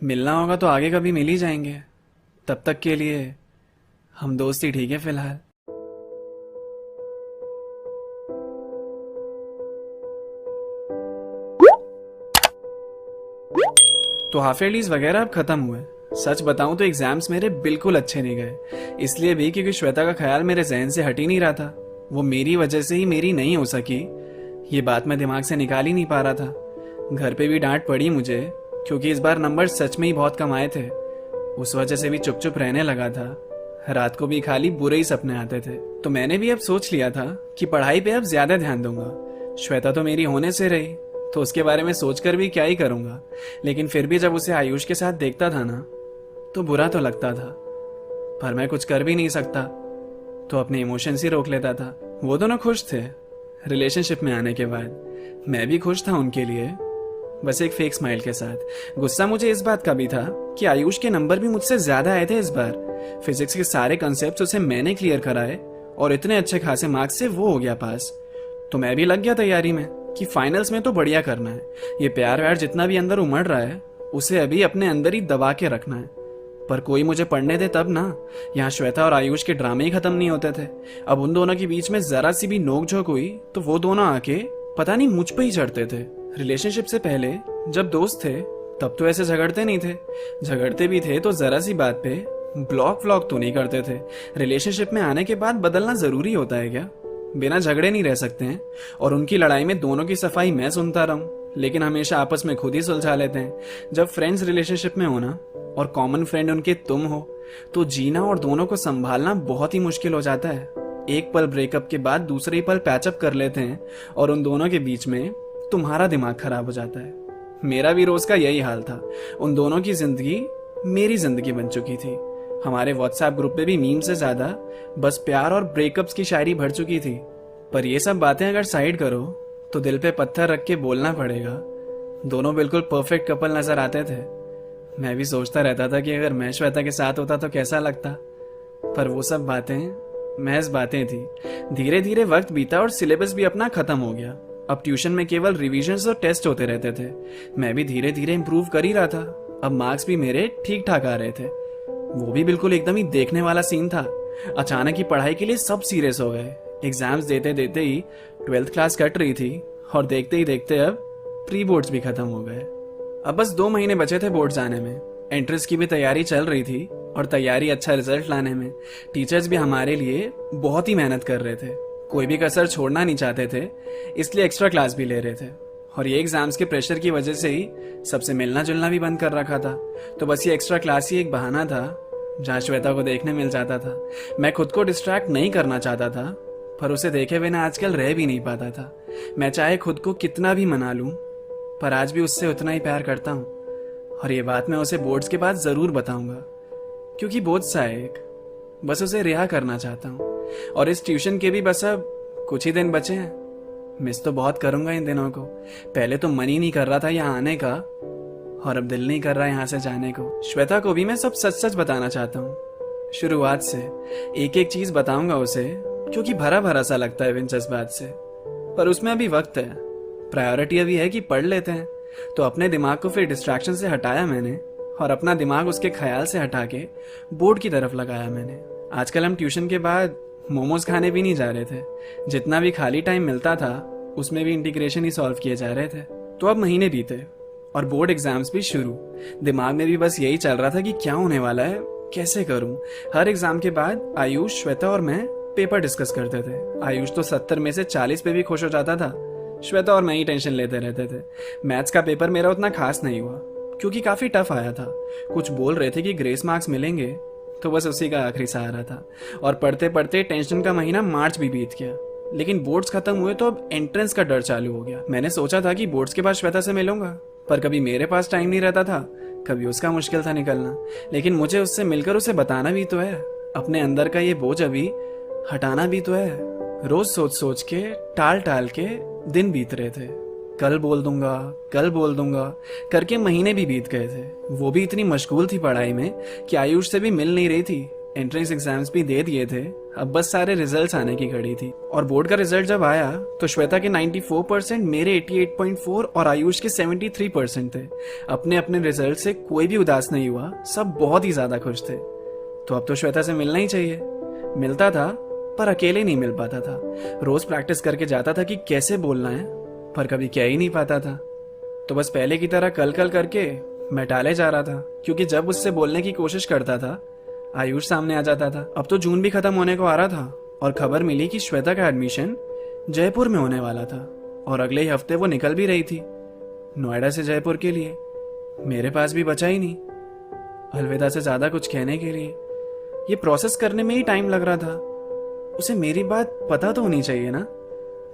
मिलना होगा तो आगे कभी मिल ही जाएंगे। तब तक के लिए हम दोस्त ही ठीक है फिलहाल। तो हाफ ईयरलीज वगैरह अब खत्म हुए। सच बताऊं तो एग्जाम्स मेरे बिल्कुल अच्छे नहीं गए, इसलिए भी क्योंकि श्वेता का ख्याल मेरे जहन से हट ही नहीं रहा था। वो मेरी वजह से ही मेरी नहीं हो सकी, ये बात मैं दिमाग से निकाल ही नहीं पा रहा था। घर पे भी डांट पड़ी मुझे, क्योंकि इस बार नंबर सच में ही बहुत कम आए थे। उस वजह से भी चुप चुप रहने लगा था। रात को भी खाली बुरे ही सपने आते थे। तो मैंने भी अब सोच लिया था कि पढ़ाई पे अब ज्यादा ध्यान दूंगा। श्वेता तो मेरी होने से रही, तो उसके बारे में सोचकर भी क्या ही करूंगा। लेकिन फिर भी जब उसे आयुष के साथ देखता था ना, तो बुरा तो लगता था, पर मैं कुछ कर भी नहीं सकता, तो अपने इमोशंस ही रोक लेता था। वो दोनों खुश थे रिलेशनशिप में आने के बाद। मैं भी खुश था उनके लिए, बस एक फेक स्माइल के साथ। गुस्सा मुझे इस बात का भी था कि आयुष के नंबर भी मुझसे ज्यादा आए थे इस बार। फिजिक्स के सारे कंसेप्ट उसे मैंने क्लियर कराए और इतने अच्छे खासे मार्क्स से वो हो गया पास। तो मैं भी लग गया तैयारी में कि फाइनल्स में तो बढ़िया करना है। ये प्यार व्यार जितना भी अंदर उमड़ रहा है, उसे अभी अपने अंदर ही दबा के रखना है। पर कोई मुझे पढ़ने दे तब ना। यहाँ श्वेता और आयुष के ड्रामे ही खत्म नहीं होते थे। अब उन दोनों के बीच में जरा सी भी नोकझोंक हुई तो वो दोनों आके पता नहीं मुझ पे ही चढ़ते थे। रिलेशनशिप से पहले जब दोस्त थे तब तो ऐसे झगड़ते नहीं थे। झगड़ते भी थे तो जरा सी बात पे ब्लॉक व्लॉक तो नहीं करते थे। रिलेशनशिप में आने के बाद बदलना जरूरी होता है क्या? बिना झगड़े नहीं रह सकते हैं। और उनकी लड़ाई में दोनों की सफाई मैं सुनता रहूं, लेकिन हमेशा आपस में खुद ही सुलझा लेते हैं। जब फ्रेंड्स रिलेशनशिप में होना और कॉमन फ्रेंड उनके तुम हो, तो जीना और दोनों को संभालना बहुत ही मुश्किल हो जाता है। एक पल ब्रेकअप के बाद दूसरे ही पल पैचअप कर लेते हैं और उन दोनों के बीच में तुम्हारा दिमाग खराब हो जाता है। मेरा भी रोज का यही हाल था। उन दोनों की जिंदगी मेरी जिंदगी बन चुकी थी। हमारे व्हाट्सएप ग्रुप पे भी मीम से ज्यादा बस प्यार और ब्रेकअप्स की शायरी भर चुकी थी। पर ये सब बातें अगर साइड करो तो दिल पे पत्थर रख के बोलना पड़ेगा, दोनों बिल्कुल परफेक्ट कपल नजर आते थे। मैं भी सोचता रहता था कि अगर मैं श्वेता के साथ होता तो कैसा लगता। पर वो सब बातें महज बातें थी। धीरे धीरे वक्त बीता और सिलेबस भी अपना खत्म हो गया। अब ट्यूशन में केवल रिविजन्स और टेस्ट होते रहते थे। मैं भी धीरे धीरे इम्प्रूव कर ही रहा था। अब मार्क्स भी मेरे ठीक ठाक आ रहे थे। वो भी बिल्कुल एकदम ही देखने वाला सीन था। अचानक ही पढ़ाई के लिए सब सीरियस हो गए। एग्जाम्स देते देते ही 12th क्लास कट रही थी और देखते ही देखते अब प्री बोर्ड्स भी खत्म हो गए। अब बस 2 महीने बचे थे बोर्ड्स आने में। एंट्रेंस की भी तैयारी चल रही थी और तैयारी अच्छा रिजल्ट लाने में टीचर्स भी हमारे लिए बहुत ही मेहनत कर रहे थे। कोई भी कसर छोड़ना नहीं चाहते थे, इसलिए एक्स्ट्रा क्लास भी ले रहे थे। और ये एग्जाम्स के प्रेशर की वजह से ही सबसे मिलना जुलना भी बंद कर रखा था। तो बस ये एक्स्ट्रा क्लास ही एक बहाना था जहाँ श्वेता को देखने मिल जाता था। मैं खुद को डिस्ट्रैक्ट नहीं करना चाहता था, पर उसे देखे बिना आजकल रह भी नहीं पाता था। मैं चाहे खुद को कितना भी मना लूं, पर आज भी उससे उतना ही प्यार करता हूं। और ये बात मैं उसे बोर्ड्स के बाद जरूर बताऊंगा, क्योंकि बोझ सा है एक, बस उसे रिहा करना चाहता हूं। और इस ट्यूशन के भी बस अब कुछ ही दिन बचे हैं। मिस तो बहुत करूंगा इन दिनों को। पहले तो मन ही नहीं कर रहा था यहाँ आने का, और अब दिल नहीं कर रहा यहाँ से जाने को। श्वेता को भी मैं सब सच सच बताना चाहता हूँ। शुरुआत से एक एक चीज बताऊंगा उसे, क्योंकि भरा भरा सा लगता है इन जज्बात से। पर उसमें अभी वक्त है। प्रायोरिटी अभी है कि पढ़ लेते हैं। तो अपने दिमाग को फिर डिस्ट्रैक्शन से हटाया मैंने, और अपना दिमाग उसके ख्याल से हटा के बोर्ड की तरफ लगाया मैंने। आजकल हम ट्यूशन के बाद मोमोज खाने भी नहीं जा रहे थे। जितना भी खाली टाइम मिलता था उसमें भी इंटीग्रेशन ही सॉल्व किए जा रहे थे। तो अब महीने बीते और बोर्ड एग्जाम्स भी शुरू। दिमाग में भी बस यही चल रहा था कि क्या होने वाला है, कैसे करूं। हर एग्जाम के बाद आयुष, श्वेता और मैं पेपर डिस्कस करते थे। आयुष तो 70 में से 40 पे भी खुश हो जाता था। श्वेता और मैं ही टेंशन लेते रहते थे। मैथ्स का पेपर मेरा उतना खास नहीं हुआ, क्योंकि काफी टफ आया था। कुछ बोल रहे थे कि ग्रेस मार्क्स मिलेंगे, तो बस उसी का आखिरी सहारा था। और पढ़ते पढ़ते टेंशन का महीना मार्च भी बीत गया। लेकिन बोर्ड्स खत्म हुए तो अब एंट्रेंस का डर चालू हो गया। मैंने सोचा था कि बोर्ड्स के बाद श्वेता से मिलूंगा, पर कभी मेरे पास टाइम नहीं रहता था, कभी उसका मुश्किल था निकलना। लेकिन मुझे उससे मिलकर उसे बताना भी तो है। अपने अंदर का ये बोझ अभी हटाना भी तो है। रोज सोच सोच के टाल टाल के दिन बीत रहे थे। कल बोल दूंगा करके महीने भी बीत गए थे। वो भी इतनी मशगूल थी पढ़ाई में कि आयुष से भी मिल नहीं रही थी। एंट्रेंस एग्जाम्स भी दे दिए थे, अब बस सारे रिजल्ट्स आने की घड़ी थी। और बोर्ड का रिजल्ट जब आया तो श्वेता के 94%, मेरे 88.4 और आयुष के 73% थे। अपने अपने रिजल्ट से कोई भी उदास नहीं हुआ, सब बहुत ही ज्यादा खुश थे। तो अब तो श्वेता से मिलना ही चाहिए। मिलता था पर अकेले नहीं मिल पाता था। रोज प्रैक्टिस करके जाता था कि कैसे बोलना है, पर कभी कह ही नहीं पाता था। तो बस पहले की तरह कल कल करके मैं टाले जा रहा था, क्योंकि जब उससे बोलने की कोशिश करता था आयुष सामने आ जाता था। अब तो जून भी खत्म होने को आ रहा था और खबर मिली कि श्वेता का एडमिशन जयपुर में होने वाला था और अगले ही हफ्ते वो निकल भी रही थी नोएडा से जयपुर के लिए। मेरे पास भी बचा ही नहीं अलविदा से ज्यादा कुछ कहने के लिए। ये प्रोसेस करने में ही टाइम लग रहा था। उसे मेरी बात पता तो होनी चाहिए ना,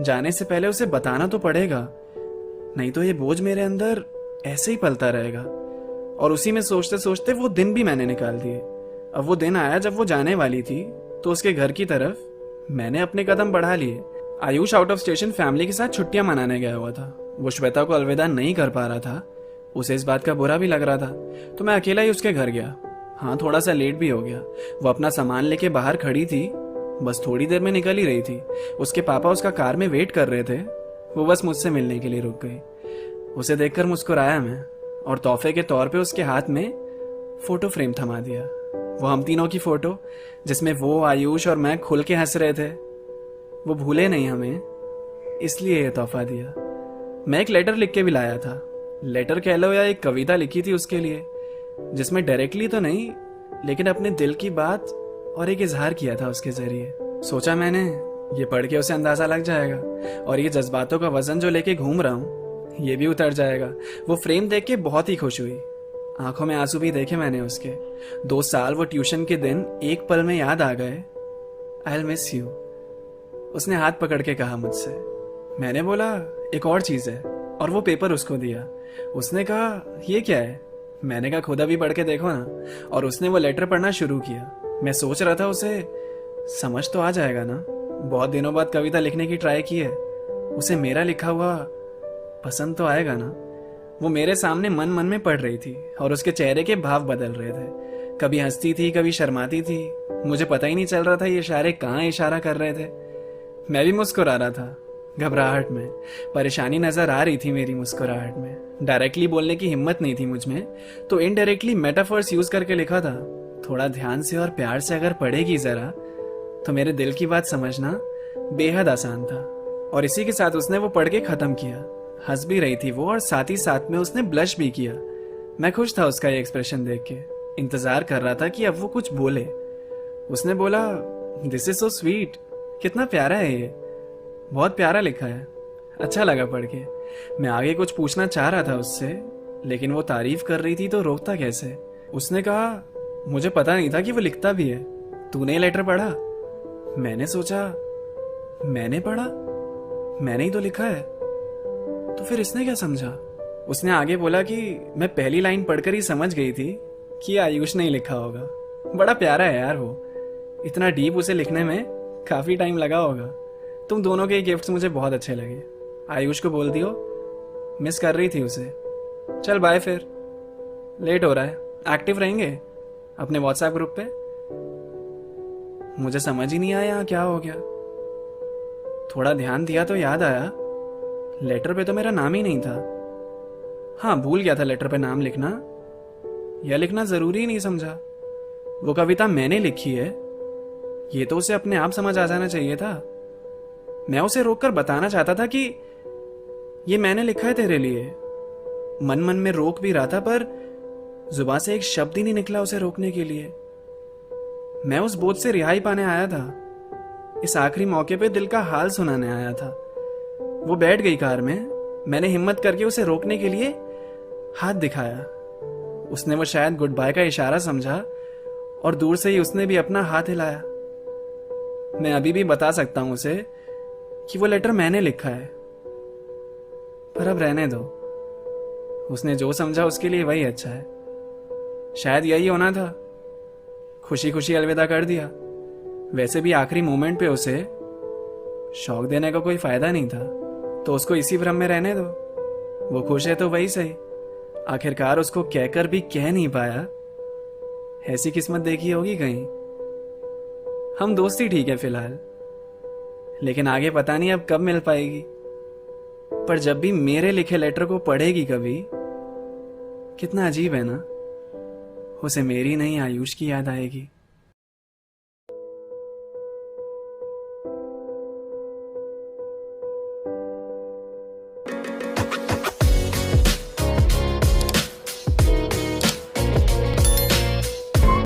जाने से पहले उसे बताना तो पड़ेगा, नहीं तो ये बोझ मेरे अंदर ऐसे ही पलता रहेगा। और उसी में सोचते सोचते वो दिन भी मैंने निकाल दिए। अब वो दिन आया जब वो जाने वाली थी, तो उसके घर की तरफ मैंने अपने कदम बढ़ा लिए। Ayush out of station family के साथ छुट्टियां मनाने गया हुआ था। वो श्वेता को अलविदा नहीं कर पा रहा था, उसे इस बात का बुरा भी लग रहा था। तो मैं अकेला ही उसके घर गया। हाँ, थोड़ा सा लेट भी हो गया। वो अपना सामान लेके बाहर खड़ी थी, बस थोड़ी देर में निकल ही रही थी। उसके पापा उसका कार में वेट कर रहे थे। वो बस मुझसे मिलने के लिए रुक गई। उसे देखकर मुस्कुराया मैं और तोहफे के तौर पे उसके हाथ में फोटो फ्रेम थमा दिया। वो हम तीनों की फोटो, जिसमें वो, आयुष और मैं खुल के हंस रहे थे। वो भूले नहीं हमें, इसलिए ये तोहफा दिया। मैं एक लेटर लिख के भी लाया था। लेटर कह लो या एक कविता लिखी थी उसके लिए, जिसमें डायरेक्टली तो नहीं लेकिन अपने दिल की बात और एक इजहार किया था उसके जरिए। सोचा मैंने ये पढ़ के उसे अंदाजा लग जाएगा और ये जज्बातों का वजन जो लेके घूम रहा हूँ ये भी उतर जाएगा। वो फ्रेम देख के बहुत ही खुश हुई। आंखों में आंसू भी देखे मैंने उसके। 2 साल वो ट्यूशन के दिन एक पल में याद आ गए। आई विल मिस यू, उसने हाथ पकड़ के कहा मुझसे। मैंने बोला एक और चीज है, और वो पेपर उसको दिया। उसने कहा ये क्या है? मैंने कहा खुद अभी पढ़ के देखो ना। और उसने वो लेटर पढ़ना शुरू किया। मैं सोच रहा था उसे समझ तो आ जाएगा ना, बहुत दिनों बाद कविता लिखने की ट्राई की है, उसे मेरा लिखा हुआ पसंद तो आएगा ना। वो मेरे सामने मन मन में पढ़ रही थी और उसके चेहरे के भाव बदल रहे थे। कभी हंसती थी, कभी शर्माती थी। मुझे पता ही नहीं चल रहा था ये इशारे कहाँ इशारा कर रहे थे। मैं भी मुस्कुरा रहा था, घबराहट में। परेशानी नजर आ रही थी मेरी मुस्कुराहट में। डायरेक्टली बोलने की हिम्मत नहीं थी मुझ में, तो इनडायरेक्टली मेटाफर्स यूज करके लिखा था। थोड़ा ध्यान से और प्यार से अगर पढ़ेगी जरा तो मेरे दिल की बात समझना बेहद आसान था। और इसी के साथ उसने वो पढ़ के खत्म किया। हंस भी रही थी वो, और साथ ही साथ में उसने ब्लश भी किया। मैं खुश था उसका ये एक्सप्रेशन देख के। इंतजार कर रहा था कि अब वो कुछ बोले। उसने बोला दिस इज सो स्वीट, कितना प्यारा है ये, बहुत प्यारा लिखा है, अच्छा लगा पढ़ के। मैं आगे कुछ पूछना चाह रहा था उससे, लेकिन वो तारीफ कर रही थी तो रोकता कैसे। उसने कहा मुझे पता नहीं था कि वो लिखता भी है, तूने ये लेटर पढ़ा? मैंने सोचा मैंने पढ़ा, मैंने ही तो लिखा है, तो फिर इसने क्या समझा? उसने आगे बोला कि मैं पहली लाइन पढ़कर ही समझ गई थी कि आयुष ने ही लिखा होगा। बड़ा प्यारा है यार वो, इतना डीप उसे लिखने में काफी टाइम लगा होगा। तुम दोनों के गिफ्ट्स मुझे बहुत अच्छे लगे। आयुष को बोल दियो, मिस कर रही थी उसे। चल बाय, फिर लेट हो रहा है। एक्टिव रहेंगे अपने व्हाट्सएप ग्रुप पे। मुझे समझ ही नहीं आया क्या हो गया। थोड़ा ध्यान दिया तो याद आया लेटर पे तो मेरा नाम ही नहीं था। हाँ, भूल गया था लेटर पे नाम लिखना। यह लिखना जरूरी ही नहीं समझा। वो कविता मैंने लिखी है, ये तो उसे अपने आप समझ आ जाना चाहिए था। मैं उसे रोककर बताना चाहता था कि ये मैंने लिखा है तेरे लिए। मन मन में रोक भी रहा था, पर जुबान से एक शब्द ही नहीं निकला उसे रोकने के लिए। मैं उस बोझ से रिहाई पाने आया था। इस आखिरी मौके पे दिल का हाल सुनाने आया था। वो बैठ गई कार में। मैंने हिम्मत करके उसे रोकने के लिए हाथ दिखाया। उसने वो शायद गुड बाय का इशारा समझा और दूर से ही उसने भी अपना हाथ हिलाया। मैं अभी भी बता सकता हूं उसे कि वो लेटर मैंने लिखा है, पर अब रहने दो। उसने जो समझा उसके लिए वही अच्छा है। शायद यही होना था। खुशी खुशी अलविदा कर दिया। वैसे भी आखिरी मोमेंट पे उसे शौक देने का कोई फायदा नहीं था, तो उसको इसी भ्रम में रहने दो। वो खुश है तो वही सही। आखिरकार उसको कहकर भी कह नहीं पाया। ऐसी किस्मत देखी होगी कहीं। हम दोस्ती ठीक है फिलहाल, लेकिन आगे पता नहीं अब कब मिल पाएगी। पर जब भी मेरे लिखे लेटर को पढ़ेगी कभी, कितना अजीब है ना, उसे मेरी नहीं आयुष की याद आएगी।